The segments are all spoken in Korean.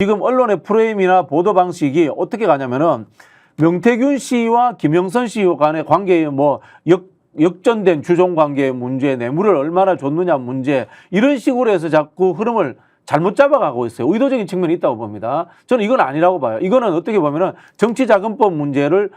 지금 언론의 프레임이나 보도 방식이 어떻게 가냐면은 명태균 씨와 김영선 씨 간의 관계에 뭐 역전된 주종 관계의 문제, 뇌물을 얼마나 줬느냐 문제, 이런 식으로 해서 자꾸 흐름을 잘못 잡아가고 있어요. 의도적인 측면이 있다고 봅니다. 저는 이건 아니라고 봐요. 이거는 어떻게 보면은 정치자금법 문제를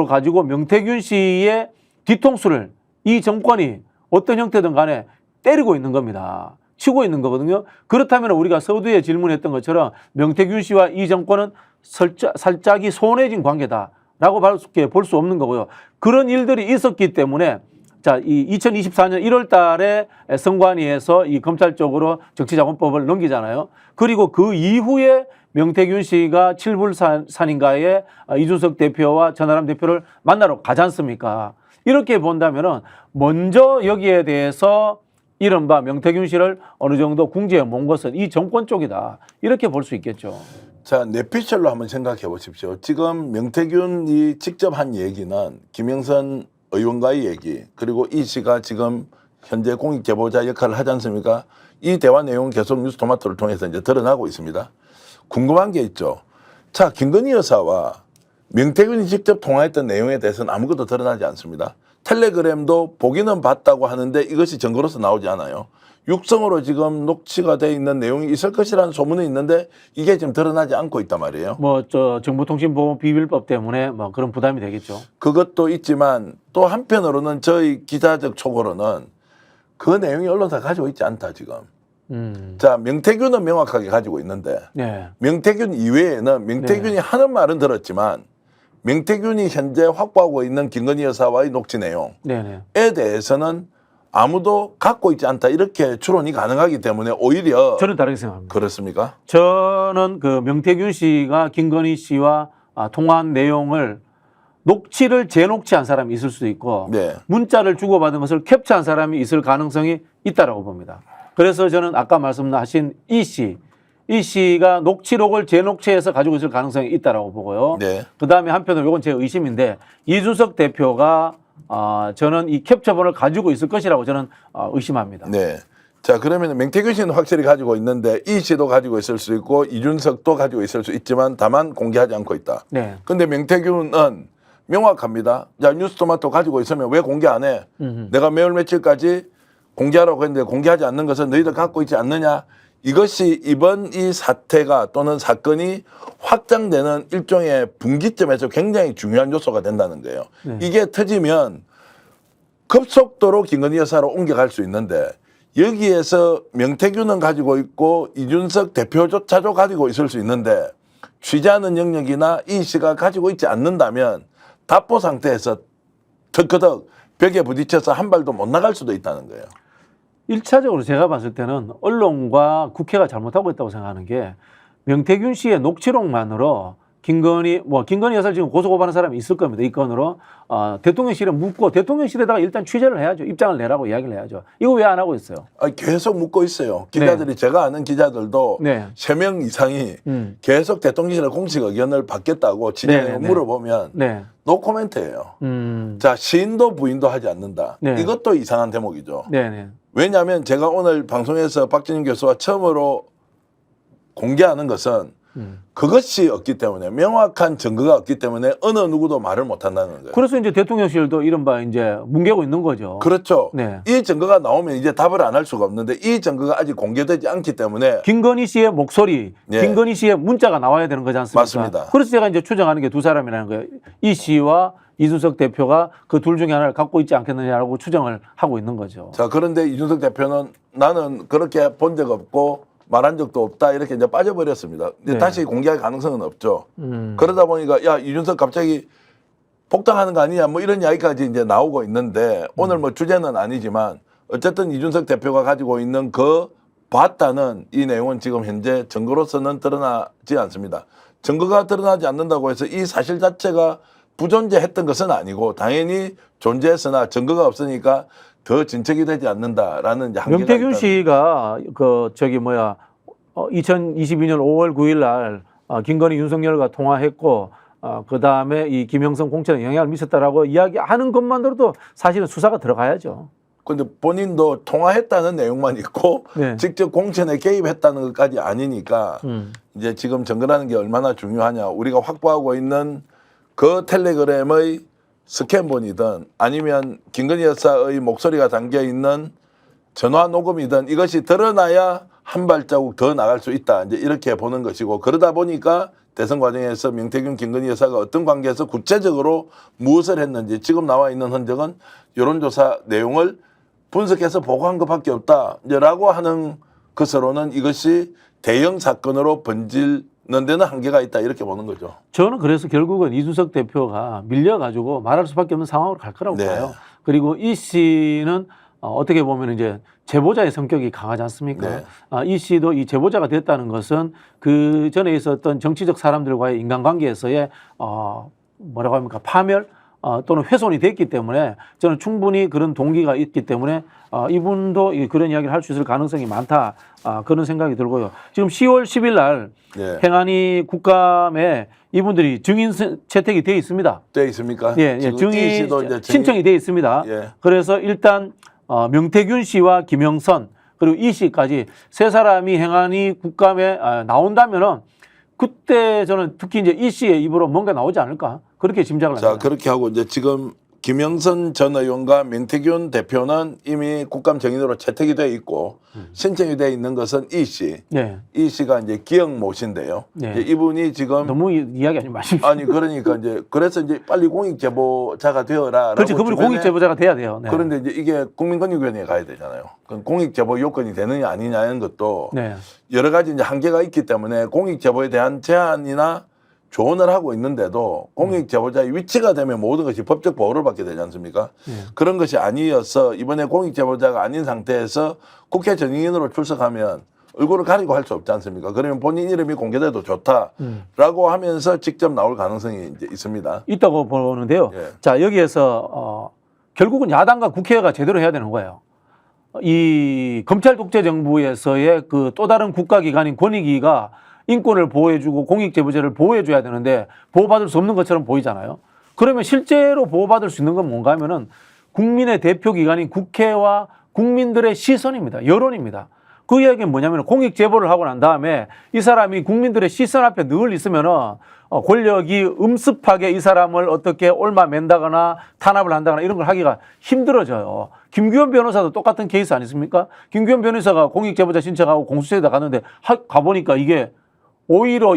가지고 명태균 씨의 뒤통수를 이 정권이 어떤 형태든 간에 때리고 있는 겁니다. 치고 있는 거거든요. 그렇다면 우리가 서두에 질문했던 것처럼 명태균 씨와 이 정권은 살짝이 소원해진 관계다라고 볼 수 없는 거고요. 그런 일들이 있었기 때문에 자, 이 2024년 1월 달에 선관위에서 이 검찰 쪽으로 정치자금법을 넘기잖아요. 그리고 그 이후에 명태균 씨가 칠불산인가에 이준석 대표와 전하람 대표를 만나러 가지 않습니까? 이렇게 본다면은 먼저 여기에 대해서 이른바 명태균 씨를 어느 정도 궁지에 모은 것은 이 정권 쪽이다. 이렇게 볼 수 있겠죠. 자, 뇌피셜로 한번 생각해 보십시오. 지금 명태균이 직접 한 얘기는 김영선 의원과의 얘기, 그리고 이 씨가 지금 현재 공익 제보자 역할을 하지 않습니까? 이 대화 내용은 계속 뉴스토마토를 통해서 이제 드러나고 있습니다. 궁금한 게 있죠. 자, 김건희 여사와 명태균이 직접 통화했던 내용에 대해서는 아무것도 드러나지 않습니다. 텔레그램도 보기는 봤다고 하는데 이것이 증거로서 나오지 않아요. 육성으로 지금 녹취가 돼 있는 내용이 있을 것이라는 소문이 있는데 이게 지금 드러나지 않고 있단 말이에요. 정보통신보호비밀법 때문에 뭐 그런 부담이 되겠죠. 그것도 있지만 또 한편으로는 저희 기자적 촉으로는 그 내용이 언론사 가지고 있지 않다 지금. 자, 명태균은 명확하게 가지고 있는데 네. 명태균 이외에는 명태균이 하는 말은 들었지만 명태균이 현재 확보하고 있는 김건희 여사와의 녹취 내용에 대해서는 아무도 갖고 있지 않다, 이렇게 추론이 가능하기 때문에 오히려 저는 다르게 생각합니다. 그렇습니까? 저는 그 명태균 씨가 김건희 씨와 통화한 내용을 녹취를 재녹취한 사람이 있을 수도 있고 네. 문자를 주고받은 것을 캡처한 사람이 있을 가능성이 있다라고 봅니다. 그래서 저는 아까 말씀하신 이 씨가 녹취록을 재녹취해서 가지고 있을 가능성이 있다라고 보고요. 네. 그다음에 한편으로 이건 제 의심인데 이준석 대표가 저는 이 캡처본을 가지고 있을 것이라고 저는 의심합니다. 네. 자, 그러면 명태균 씨는 확실히 가지고 있는데 이 씨도 가지고 있을 수 있고 이준석도 가지고 있을 수 있지만 다만 공개하지 않고 있다. 네. 근데 명태균은 명확합니다. 자, 뉴스토마토 가지고 있으면 왜 공개 안 해? 내가 매월 며칠까지 공개하라고 했는데 공개하지 않는 것은 너희들 갖고 있지 않느냐? 이것이 이번 이 사태가 또는 사건이 확장되는 일종의 분기점에서 굉장히 중요한 요소가 된다는 거예요. 네. 이게 터지면 급속도로 김건희 여사로 옮겨갈 수 있는데 여기에서 명태균은 가지고 있고 이준석 대표조차도 가지고 있을 수 있는데 취재하는 영역이나 이 씨가 가지고 있지 않는다면 답보 상태에서 턱커덕 벽에 부딪혀서 한 발도 못 나갈 수도 있다는 거예요. 1차적으로 제가 봤을 때는 언론과 국회가 잘못하고 있다고 생각하는 게 명태균 씨의 녹취록만으로 김건희 여사를 지금 고소고발하는 사람이 있을 겁니다. 이 건으로 대통령실에 묻고 대통령실에다가 일단 취재를 해야죠. 입장을 내라고 이야기를 해야죠. 이거 왜 안 하고 있어요? 계속 묻고 있어요. 기자들이. 네. 제가 아는 기자들도 네. 3명 이상이 계속 대통령실에 공식 의견을 받겠다고 진행을 물어보면 네. 노코멘트예요. 자, 시인도 부인도 하지 않는다. 네. 이것도 이상한 대목이죠. 네. 왜냐하면 제가 오늘 방송에서 박진영 교수와 처음으로 공개하는 것은 그것이 없기 때문에, 명확한 증거가 없기 때문에 어느 누구도 말을 못 한다는 거예요. 그래서 이제 대통령실도 이른바 이제 뭉개고 있는 거죠. 그렇죠. 네. 이 증거가 나오면 이제 답을 안 할 수가 없는데 이 증거가 아직 공개되지 않기 때문에 김건희 씨의 목소리, 네. 김건희 씨의 문자가 나와야 되는 거지 않습니까? 맞습니다. 그래서 제가 이제 추정하는 게 두 사람이라는 거예요. 이 씨와 이준석 대표가 그 둘 중에 하나를 갖고 있지 않겠느냐라고 추정을 하고 있는 거죠. 자, 그런데 이준석 대표는 나는 그렇게 본 적 없고 말한 적도 없다, 이렇게 이제 빠져버렸습니다. 근데 네. 다시 공개할 가능성은 없죠. 그러다 보니까 야, 이준석 갑자기 폭당하는 거 아니냐, 뭐 이런 이야기까지 이제 나오고 있는데 오늘 뭐 주제는 아니지만 어쨌든 이준석 대표가 가지고 있는 그 봤다는 이 내용은 지금 현재 증거로서는 드러나지 않습니다. 증거가 드러나지 않는다고 해서 이 사실 자체가 부존재했던 것은 아니고 당연히 존재했으나 증거가 없으니까 더 진척이 되지 않는다라는 이제 한계가 명태균 씨가 2022년 5월 9일 날 김건희 윤석열과 통화했고 그 다음에 이 김영선 공천에 영향을 미쳤다라고 이야기하는 것만으로도 사실은 수사가 들어가야죠. 근데 본인도 통화했다는 내용만 있고 네. 직접 공천에 개입했다는 것까지 아니니까 이제 지금 정근하는 게 얼마나 중요하냐. 우리가 확보하고 있는 그 텔레그램의 스캔본이든 아니면 김건희 여사의 목소리가 담겨 있는 전화 녹음이든 이것이 드러나야 한 발자국 더 나갈 수 있다. 이제 이렇게 보는 것이고 그러다 보니까 대선 과정에서 명태균, 김건희 여사가 어떤 관계에서 구체적으로 무엇을 했는지 지금 나와 있는 흔적은 여론조사 내용을 분석해서 보고한 것밖에 없다라고 하는 것으로는 이것이 대형 사건으로 번지는 데는 한계가 있다 이렇게 보는 거죠. 저는 그래서 결국은 이준석 대표가 밀려가지고 말할 수밖에 없는 상황으로 갈 거라고 네. 봐요. 그리고 이 씨는 어떻게 보면 이제 제보자의 성격이 강하지 않습니까? 네. 이 씨도 이 제보자가 됐다는 것은 그 전에 있었던 정치적 사람들과의 인간관계에서의 뭐라고 합니까? 파멸 또는 훼손이 됐기 때문에 저는 충분히 그런 동기가 있기 때문에 이분도 그런 이야기를 할 수 있을 가능성이 많다. 그런 생각이 들고요. 지금 10월 10일 날 네. 행안위 국감에 이분들이 증인 채택이 되어 있습니다. 돼 있습니까? 예, 지금 이 증인 씨도 이제 신청이 되어 있습니다. 예. 그래서 일단 명태균 씨와 김영선 그리고 이 씨까지 세 사람이 행안위 국감에 나온다면은 그때 저는 특히 이제 이 씨의 입으로 뭔가 나오지 않을까 그렇게 짐작을 자 합니다. 그렇게 하고 이제 지금 김영선 전 의원과 명태균 대표는 이미 국감 정인으로 채택이 돼 있고 신청이 돼 있는 것은 이 씨. 네. 이 씨가 이제 기영모 씨인데요. 네. 이제 이분이 지금 너무 이야기하지 마십시오. 아니 그러니까 이제 그래서 이제 빨리 공익 제보자가 되어라. 그렇지, 그분이 공익 제보자가 돼야 돼요. 네. 그런데 이제 이게 국민권익위원회에 가야 되잖아요. 그럼 공익 제보 요건이 되느냐 아니냐는 것도 네. 여러 가지 이제 한계가 있기 때문에 공익 제보에 대한 제한이나 조언을 하고 있는데도 공익 제보자의 위치가 되면 모든 것이 법적 보호를 받게 되지 않습니까? 그런 것이 아니어서 이번에 공익 제보자가 아닌 상태에서 국회 전인으로 출석하면 얼굴을 가리고 할 수 없지 않습니까? 그러면 본인 이름이 공개돼도 좋다라고 하면서 직접 나올 가능성이 이제 있습니다. 있다고 보는데요. 예. 자, 여기에서 결국은 야당과 국회가 제대로 해야 되는 거예요. 이 검찰 독재 정부에서의 그 또 다른 국가기관인 권익위가 인권을 보호해주고 공익제보자를 보호해줘야 되는데 보호받을 수 없는 것처럼 보이잖아요. 그러면 실제로 보호받을 수 있는 건 뭔가 하면은 국민의 대표기관인 국회와 국민들의 시선입니다. 여론입니다. 그 이야기는 뭐냐면 공익제보를 하고 난 다음에 이 사람이 국민들의 시선 앞에 늘 있으면은 권력이 음습하게 이 사람을 어떻게 옮아맨다거나 탄압을 한다거나 이런 걸 하기가 힘들어져요. 김규현 변호사도 똑같은 케이스 아니십니까? 김규현 변호사가 공익제보자 신청하고 공수처에다 갔는데 가보니까 이게 오히려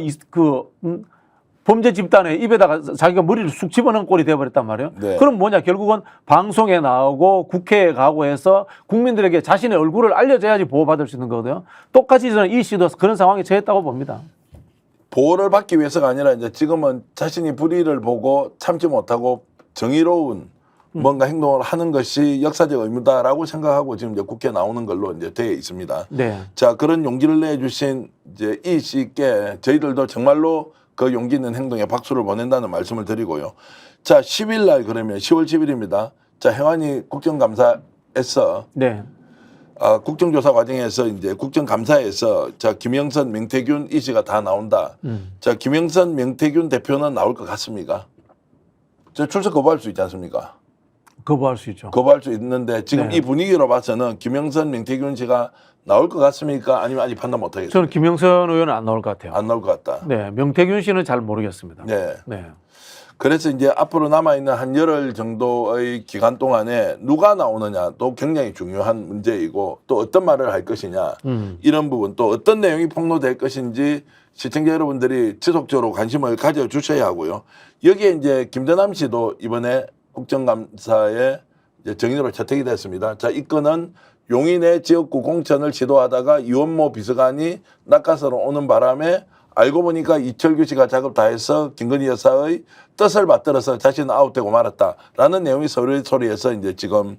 범죄 집단의 입에다가 자기가 머리를 쑥 집어넣은 꼴이 되어버렸단 말이에요. 네. 그럼 뭐냐 결국은 방송에 나오고 국회에 가고 해서 국민들에게 자신의 얼굴을 알려줘야지 보호받을 수 있는 거거든요. 똑같이 저는 이 씨도 그런 상황에 처했다고 봅니다. 보호를 받기 위해서가 아니라 이제 지금은 자신이 불의를 보고 참지 못하고 정의로운 뭔가 행동을 하는 것이 역사적 의무다라고 생각하고 지금 이제 국회에 나오는 걸로 이제 되어 있습니다. 네. 자, 그런 용기를 내주신 이제 이 씨께 저희들도 정말로 그 용기 있는 행동에 박수를 보낸다는 말씀을 드리고요. 자, 10일 날 그러면 10월 10일입니다. 자, 행안위 국정감사에서 네. 국정조사 과정에서 이제 국정감사에서 자, 김영선, 명태균 이 씨가 다 나온다. 자, 김영선, 명태균 대표는 나올 것 같습니까? 저 출석 거부할 수 있지 않습니까? 거부할 수 있죠. 거부할 수 있는데 지금 네. 이 분위기로 봐서는 김영선, 명태균 씨가 나올 것 같습니까? 아니면 아직 판단 못 하겠습니까? 저는 김영선 의원은 안 나올 것 같아요. 안 나올 것 같다. 네. 명태균 씨는 잘 모르겠습니다. 네. 네. 그래서 이제 앞으로 남아있는 한 열흘 정도의 기간 동안에 누가 나오느냐도 굉장히 중요한 문제이고 또 어떤 말을 할 것이냐 이런 부분 또 어떤 내용이 폭로될 것인지 시청자 여러분들이 지속적으로 관심을 가져주셔야 하고요. 여기에 이제 김대남 씨도 이번에 국정감사에 이제 정인으로 채택이 됐습니다. 자, 이 건은 용인의 지역구 공천을 시도하다가 이원모 비서관이 낙하산으로 오는 바람에 알고 보니까 이철규 씨가 작업 다 해서 김건희 여사의 뜻을 받들어서 자신은 아웃되고 말았다라는 내용이 소리에서 이제 지금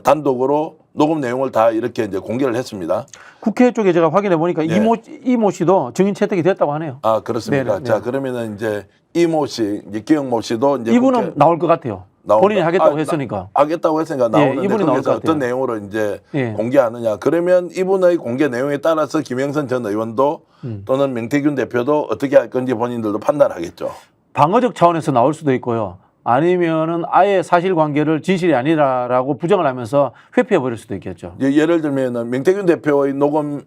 단독으로 녹음 내용을 다 이렇게 이제 공개를 했습니다. 국회 쪽에 제가 확인해 보니까 네. 이모 씨도 증인 채택이 됐다고 하네요. 아, 그렇습니까? 네네, 자, 네. 그러면은 이제 이모 씨, 이제 기영모 씨도 이제 이분은 국회 나올 것 같아요. 나온다. 본인이 하겠다고 했으니까. 하겠다고 했으니까 나오는데 이분이 나올 거기서 것 어떤 같아요. 내용으로 이제 예. 공개하느냐. 그러면 이분의 공개 내용에 따라서 김영선 전 의원도 또는 명태균 대표도 어떻게 할 건지 본인들도 판단하겠죠. 방어적 차원에서 나올 수도 있고요. 아니면은 아예 사실관계를 진실이 아니라라고 부정을 하면서 회피해 버릴 수도 있겠죠. 예를 들면은 명태균 대표의 녹음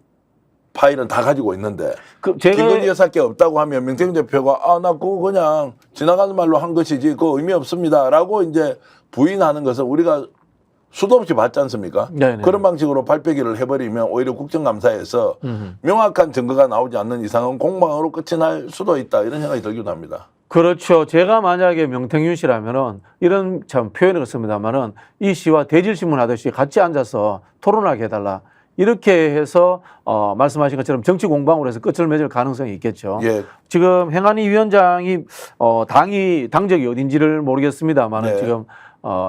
파일은 다 가지고 있는데 제가 김건희 여사께 없다고 하면 명태균 대표가 아 나 그거 그냥 지나가는 말로 한 것이지 그거 의미 없습니다라고 이제 부인하는 것은 우리가 수도 없이 봤지 않습니까? 네네. 그런 방식으로 발표기를 해버리면 오히려 국정감사에서 명확한 증거가 나오지 않는 이상은 공방으로 끝이 날 수도 있다 이런 생각이 들기도 합니다. 그렇죠. 제가 만약에 명태균 씨라면은 이런 참 표현을 했습니다만은 이 씨와 대질신문 하듯이 같이 앉아서 토론하게 해달라. 이렇게 해서 말씀하신 것처럼 정치 공방으로 해서 끝을 맺을 가능성이 있겠죠. 예. 지금 행안위 위원장이 당적이 어딘지를 모르겠습니다만은 네. 지금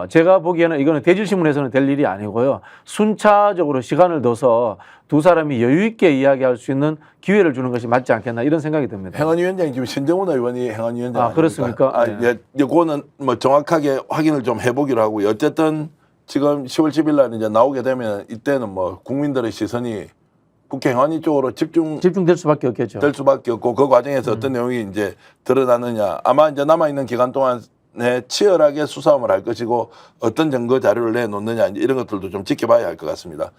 제가 보기에는 이거는 대질신문에서는 될 일이 아니고요. 순차적으로 시간을 둬서 두 사람이 여유 있게 이야기할 수 있는 기회를 주는 것이 맞지 않겠나 이런 생각이 듭니다. 행안위원장이 지금 신정훈 의원이 행안위원장 아, 그렇습니까? 아, 네. 예, 이거는 뭐 정확하게 확인을 좀 해보기로 하고요. 어쨌든 지금 10월 10일 날 이제 나오게 되면 이때는 뭐 국민들의 시선이 국회 행안위 쪽으로 집중될 수밖에 없겠죠. 될 수밖에 없고 그 과정에서 어떤 내용이 이제 드러나느냐 아마 이제 남아 있는 기간 동안에 치열하게 수사함을 할 것이고 어떤 증거 자료를 내놓느냐 이런 것들도 좀 지켜봐야 할 것 같습니다.